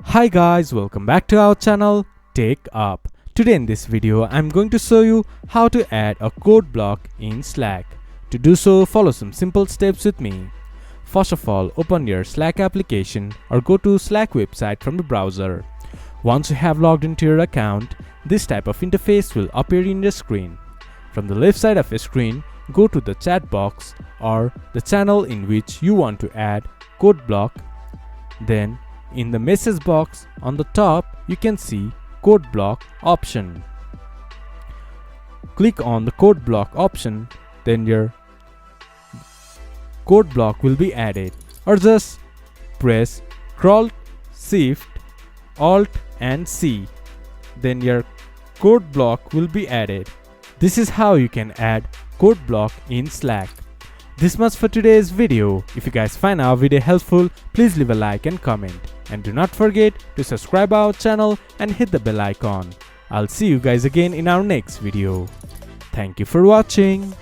Hi guys, welcome back to our channel TechUp. Today in this video I'm going to show you how to add a code block in Slack. To do so, follow some simple steps with me. First of all, open your Slack application or go to Slack website from the browser. Once you have logged into your account, this type of interface will appear in your screen. From the left side of your screen, go to the chat box or the channel in which you want to add code block. Then in the message box on the top, you can see code block option. Click on the code block option, then your code block will be added, or just press Ctrl Shift Alt and C. Then your code block will be added. This is how you can add code block in Slack. This much for today's video. If you guys find our video helpful, please leave a like and comment. And do not forget to subscribe our channel and hit the bell icon. I'll see you guys again in our next video. Thank you for watching.